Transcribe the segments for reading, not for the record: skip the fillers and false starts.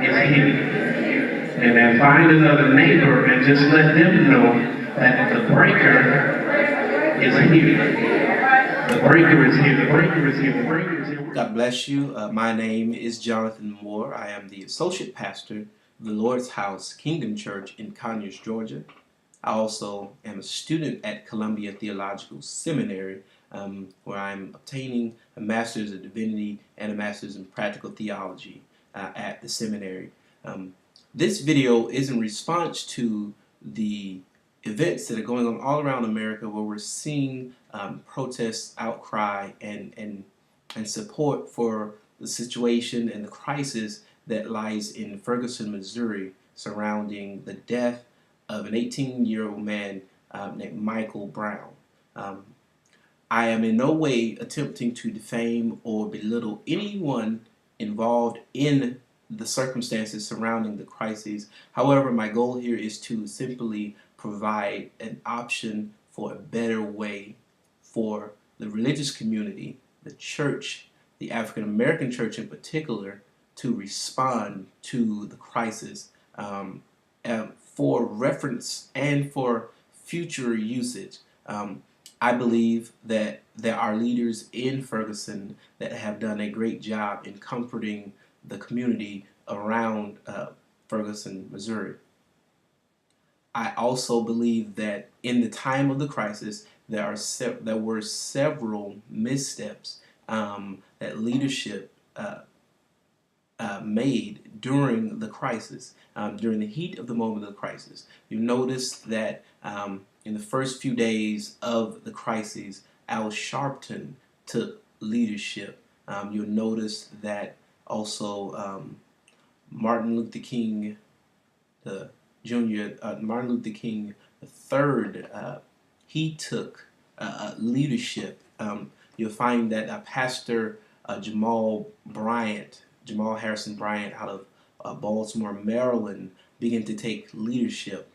is here. And then find another neighbor and just let them know that the breaker is here. The breaker is here. The breaker is here. The breaker is here. God bless you. My name is Jonathan Moore. I am the associate pastor of the Lord's House Kingdom Church in Conyers, Georgia. I also am a student at Columbia Theological Seminary, where I'm obtaining a Master's of Divinity and a Master's in Practical Theology at the seminary. This video is in response to the events that are going on all around America, where we're seeing protests, outcry, and support for the situation and the crisis that lies in Ferguson, Missouri, surrounding the death of an 18-year-old man named Michael Brown. I am in no way attempting to defame or belittle anyone involved in the circumstances surrounding the crises. However, my goal here is to simply provide an option for a better way for the religious community, the church, the African American church in particular, to respond to the crisis for reference and for future usage. I believe that there are leaders in Ferguson that have done a great job in comforting the community around Ferguson, Missouri. I also believe that in the time of the crisis, there were several missteps that leadership made during the crisis, during the heat of the moment of the crisis. You notice that in the first few days of the crisis, Al Sharpton took leadership. You'll notice that also Martin Luther King Martin Luther King III, he took leadership. You'll find that Pastor Jamal Harrison Bryant out of Baltimore, Maryland, began to take leadership.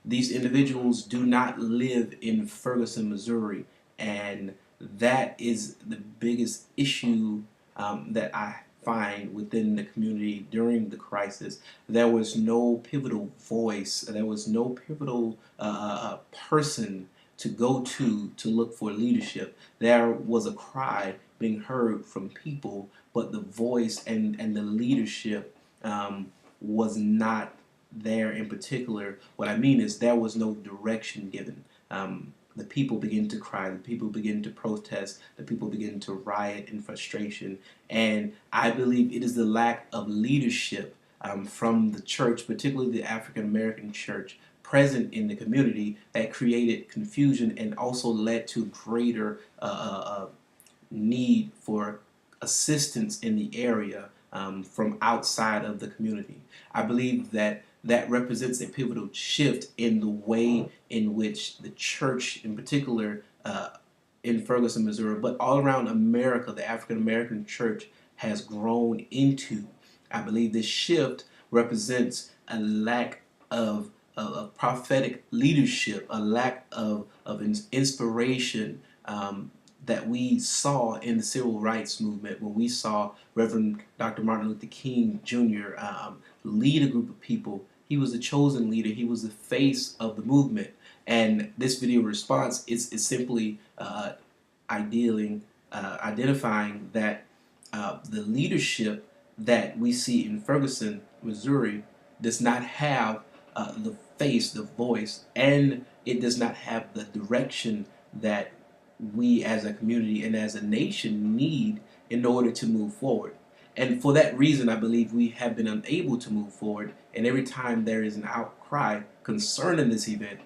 These individuals do not live in Ferguson, Missouri, and that is the biggest issue that I find within the community during the crisis. There was no pivotal voice, there was no pivotal person to go to look for leadership. There was a cry being heard from people, but the voice and the leadership was not there in particular. What I mean is there was no direction given. The people begin to cry, the people begin to protest, the people begin to riot in frustration. And I believe it is the lack of leadership from the church, particularly the African American church, present in the community, that created confusion and also led to greater need for assistance in the area from outside of the community. I believe that represents a pivotal shift in the way in which the church, in particular in Ferguson, Missouri, but all around America, the African American church has grown into. I believe this shift represents a lack of prophetic leadership, a lack of inspiration that we saw in the civil rights movement, when we saw Reverend Dr. Martin Luther King Jr. Lead a group of people. He was the chosen leader. He was the face of the movement. And this video response is simply identifying that the leadership that we see in Ferguson, Missouri, does not have the face, the voice, and it does not have the direction that we as a community and as a nation need in order to move forward. And for that reason, I believe we have been unable to move forward. And every time there is an outcry concerning this event,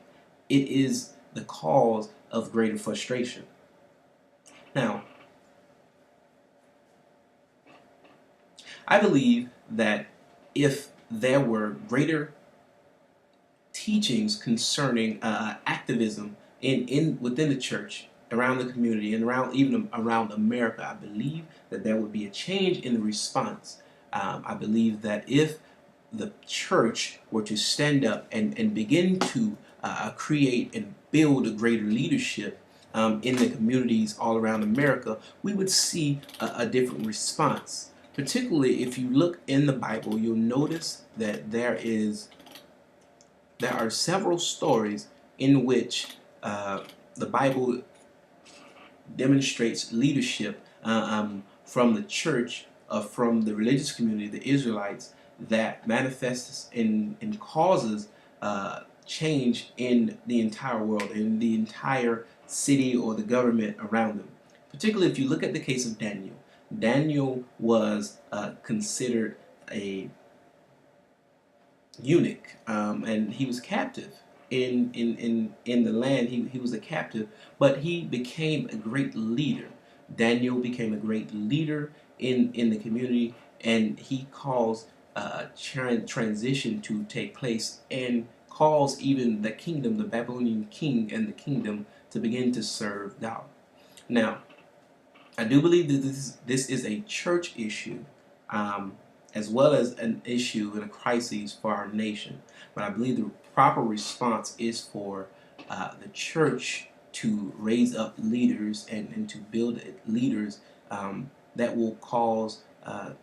it is the cause of greater frustration. Now, I believe that if there were greater teachings concerning activism within the church, around the community, and even around America, I believe that there would be a change in the response. I believe that if the church were to stand up and begin to create and build a greater leadership in the communities all around America, we would see a different response. Particularly if you look in the Bible, you'll notice that there are several stories in which the Bible demonstrates leadership from the church, from the religious community, the Israelites, that manifests and causes change in the entire world, in the entire city or the government around them. Particularly if you look at the case of Daniel. Daniel was considered a eunuch, and he was captive in the land. He was a captive, but he became a great leader. Daniel became a great leader in the community, and he caused transition to take place and caused even the kingdom, the Babylonian king and the kingdom, to begin to serve God. Now, I do believe that this is a church issue, as well as an issue and a crisis for our nation. But I believe the proper response is for the church to raise up leaders and to build leaders that will cause a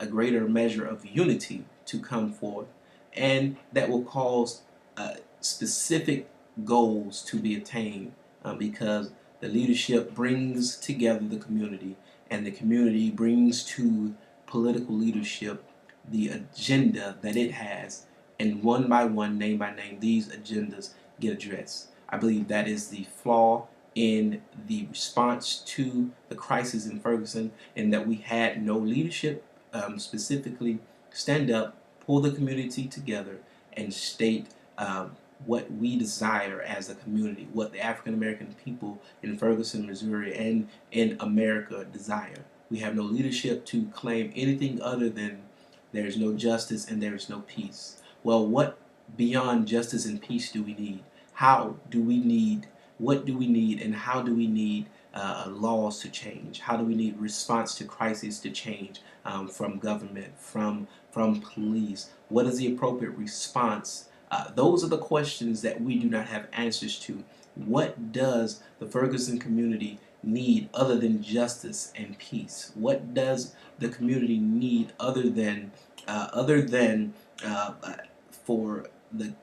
greater measure of unity to come forth, and that will cause specific goals to be attained, because the leadership brings together the community, and the community brings to political leadership the agenda that it has, and one by one, name by name, these agendas get addressed. I believe that is the flaw in the response to the crisis in Ferguson, and that we had no leadership specifically stand up, pull the community together, and state what we desire as a community, what the African American people in Ferguson, Missouri, and in America desire. We have no leadership to claim anything other than there is no justice and there is no peace. Well, what beyond justice and peace do we need? How do we need? What do we need? And how do we need laws to change? How do we need response to crises to change, from government, from police? What is the appropriate response? Those are the questions that we do not have answers to. What does the Ferguson community need other than justice and peace? What does the community need other than for the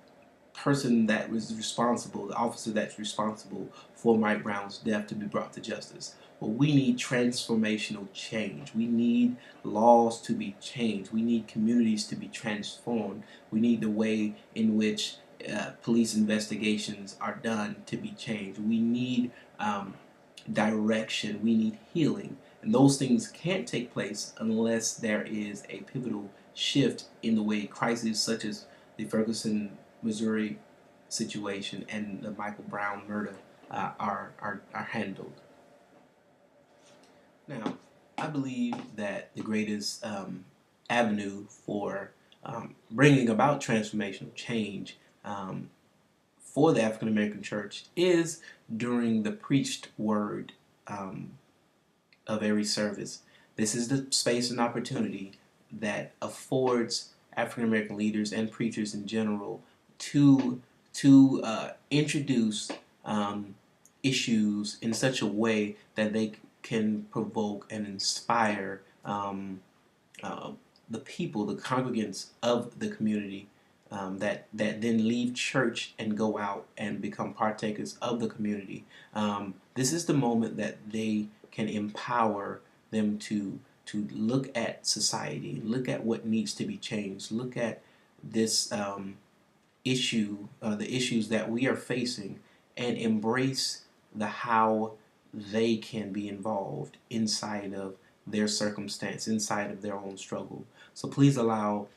person that was responsible, the officer that's responsible for Mike Brown's death, to be brought to justice? Well, we need transformational change. We need laws to be changed. We need communities to be transformed. We need the way in which police investigations are done to be changed. We need direction. We need healing. And those things can't take place unless there is a pivotal shift in the way crises such as the Ferguson, Missouri situation and the Michael Brown murder are handled. Now, I believe that the greatest avenue for bringing about transformational change for the African American church is during the preached word of every service. This is the space and opportunity that affords African American leaders and preachers in general to introduce issues in such a way that they can provoke and inspire the people, the congregants of the community, that then leave church and go out and become partakers of the community. This is the moment that they can empower them to look at society, look at what needs to be changed, look at this issue, the issues that we are facing, and embrace the how they can be involved inside of their circumstance, inside of their own struggle. So please allow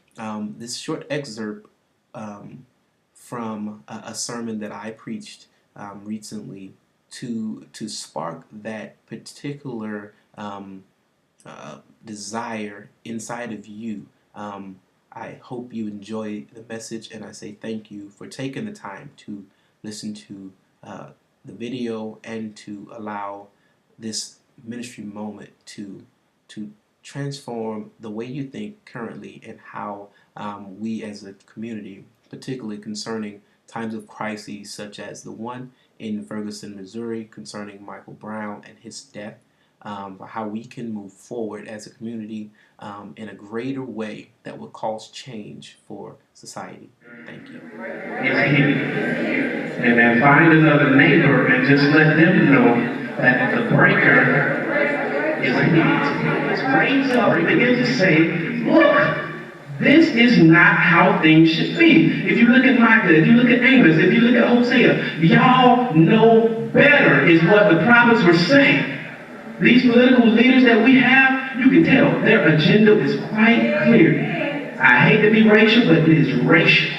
this short excerpt from a sermon that I preached recently to spark that particular desire inside of you. I hope you enjoy the message, and I say thank you for taking the time to listen to the video and to allow this ministry moment to transform the way you think currently, and how we as a community, particularly concerning times of crises such as the one in Ferguson, Missouri, concerning Michael Brown and his death, how we can move forward as a community in a greater way that will cause change for society. Thank you. It's here. And then find another neighbor and just let them know that the breaker is here. Raise up and begin to say, look, this is not how things should be. If you look at Micah, if you look at Amos, if you look at Hosea, y'all know better is what the prophets were saying. These political leaders that we have, you can tell their agenda is quite clear. I hate to be racial, but it is racial.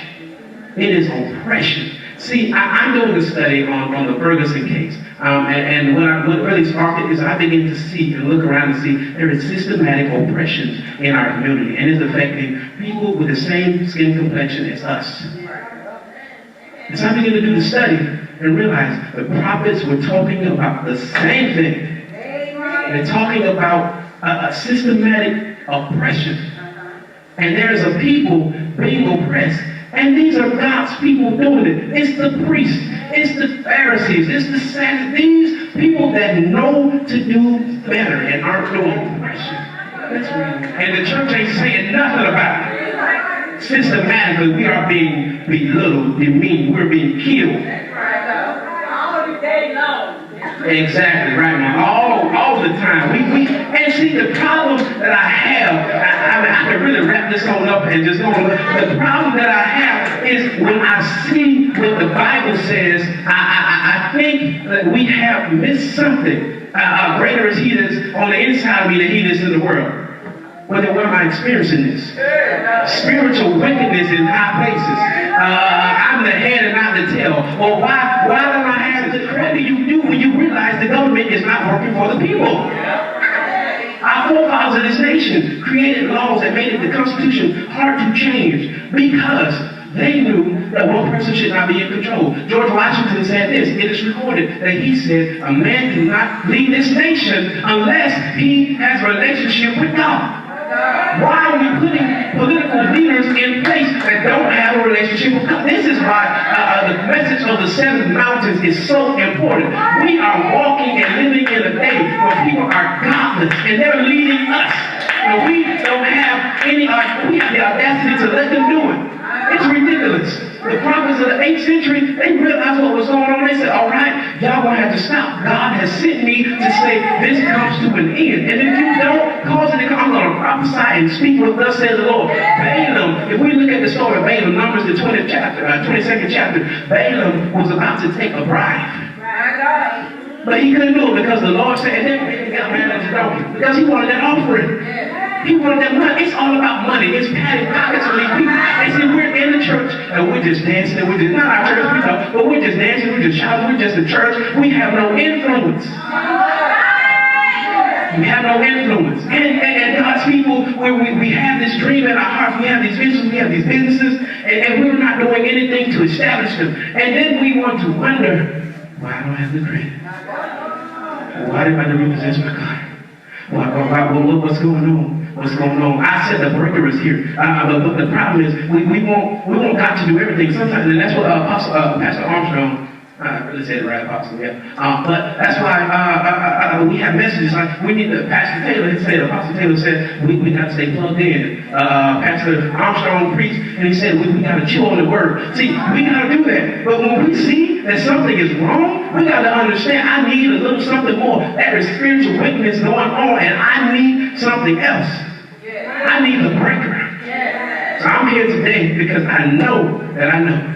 It is oppression. See, I'm doing a study on the Ferguson case. And what really sparked it is I begin to see and look around and see there is systematic oppression in our community. And it's affecting people with the same skin complexion as us. And so I began to do the study and realize the prophets were talking about the same thing. They're talking about a systematic oppression. And there's a people being oppressed. And these are God's people doing it. It's the priests. It's the Pharisees. It's the Sadducees. These people that know to do better and aren't doing oppression. And the church ain't saying nothing about it. Systematically, we are being belittled, demeaned. We're being killed. All day long. Exactly, right, man. All the time. And see, the problem that I have, I can really wrap this on up and just go on. The problem that I have is when I see what the Bible says, I think that we have missed something. Greater is he that's on the inside of me than he that's in the world. Well, then where am I experiencing this? Spiritual wickedness in high places. I'm the head and not the tail. Well, why don't I have the credit? What do you do when you realize the government is not working for the people? Our forefathers of this nation created laws that made the Constitution hard to change because they knew that one person should not be in control. George Washington said this. It is recorded that he said, a man cannot lead this nation unless he has a relationship with God. Why are we putting political leaders in place that don't have a relationship with God? This is why the message of the seven mountains is so important. We are walking and living in a day where people are godless and they're leading us. And we don't have we have the audacity to let them do it. It's ridiculous. The prophets of the 8th century, they realized what was going on. They said, all right, y'all gonna have to stop. God has sent me to say this comes to an end. And if you don't cause it to come, I'm gonna prophesy and speak what thus says the Lord. Balaam, if we look at the story of Balaam, Numbers the 22nd chapter, Balaam was about to take a bribe. But he couldn't do it because the Lord said, he got mad at the donkey because he wanted that offering. He wanted that money. It's all about money. It's patting pockets of these people. They see we're in the church and we're just dancing and we're just, not our church, we know, but we're just dancing, we're just shouting, we're just the church. We have no influence. We have no influence. And God's people, we have this dream in our hearts, we have these visions, we have these businesses, and we're not doing anything to establish them. And then we want to wonder, why don't I have the credit? Why did I not repossess my car? What's going on? What's going on? I said the breaker is here. But the problem is we want God to do everything sometimes, and that's what Pastor Armstrong, I really said it right, Apostle, yeah. But that's why we have messages like we need to, Apostle Taylor said, we got to stay plugged in. Pastor Armstrong preached, and he said, we got to chew on the word. See, we got to do that. But when we see that something is wrong, we got to understand, I need a little something more. There is spiritual wickedness going on, and I need something else. I need the breaker. So I'm here today because I know that I know.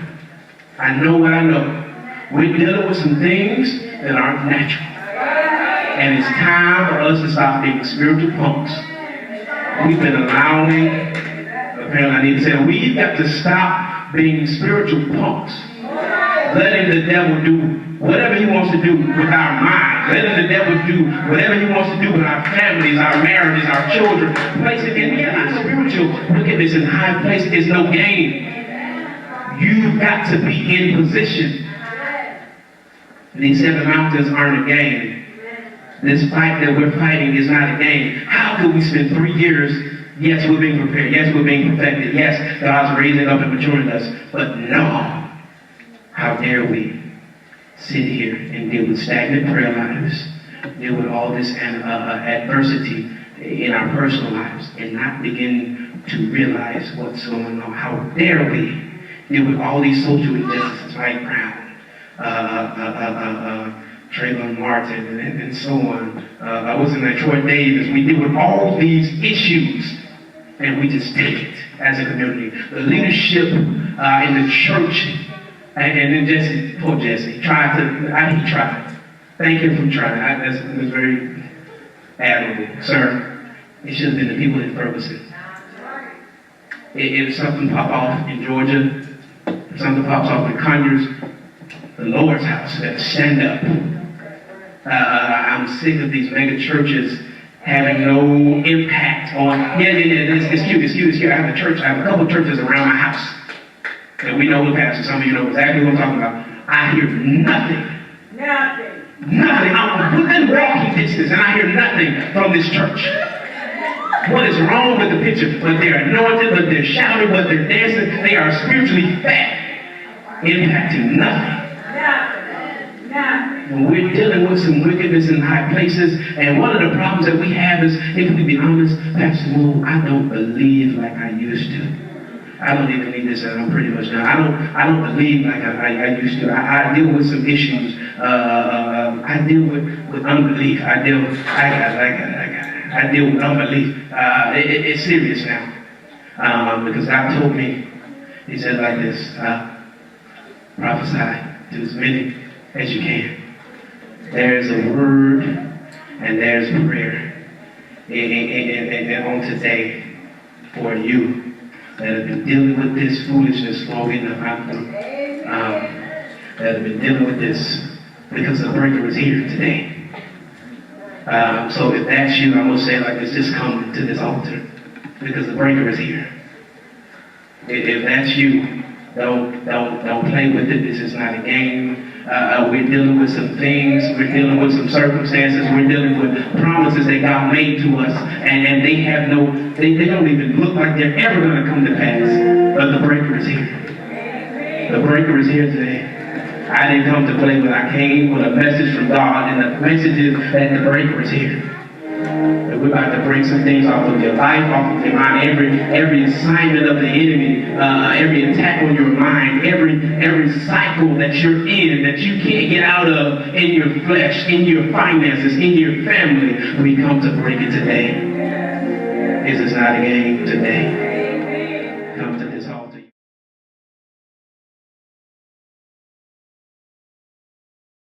I know what I know. We're dealing with some things that aren't natural. And it's time for us to stop being spiritual punks. We've been allowing, apparently I need to say, we've got to stop being spiritual punks. Letting the devil do whatever he wants to do with our mind. Letting the devil do whatever he wants to do with our families, our marriages, our children. Placing in our spiritual wickedness in high places is no game. You've got to be in position. These seven mountains aren't a game. This fight that we're fighting is not a game. How could we spend 3 years? Yes, we're being prepared. Yes, we're being perfected. Yes, God's raising up and maturing us. But no. How dare we sit here and deal with stagnant prayer lives, deal deal with all this adversity in our personal lives and not begin to realize what's going on. How dare we deal with all these social injustices, Mike Brown, Trayvon Martin, and so on. I was in Troy Davis. We deal with all these issues, and we just take it as a community. The leadership in the church, and then Jesse, poor Jesse, he tried. Thank him for trying. That's very admirable, sir. It should have been the people in Ferguson. If something pops off in Georgia, if something pops off in Conyers, the Lord's house, better stand up. I'm sick of these mega churches having no impact on. It's cute. I have a couple of churches around my house. And we know the pastor. Some of you know exactly what I'm talking about. I hear nothing. I'm within walking distance, and I hear nothing from this church. What is wrong with the picture? But they're anointed, but they're shouting, but they're dancing. They are spiritually fat, impacting nothing. When we're dealing with some wickedness in high places, and one of the problems that we have is, if we be honest, Pastor Will, I don't believe like I used to. I don't even need this, and I'm pretty much done. I don't believe like I used to. I deal with some issues. I deal with unbelief. I deal with unbelief. It's serious now. Because God told me, he said like this, prophesy to as many as you can. There's a word and there's prayer and on today for you that have been dealing with this foolishness long enough out there, that have been dealing with this because the breaker is here today. So if that's you, I'm going to say like this, just come to this altar because the breaker is here. If that's you, don't play with it. This is not a game. We're dealing with some things. We're dealing with some circumstances. We're dealing with promises that God made to us, and they have they don't even look like they're ever going to come to pass. But the breaker is here. The breaker is here today. I didn't come to play, but I came with a message from God, and the message is that the breaker is here. That we're about to break some things off of your life, off of your mind, every assignment of the enemy, every attack on your mind, every cycle that you're in, that you can't get out of in your flesh, in your finances, in your family. We come to break it today. This is not a game today.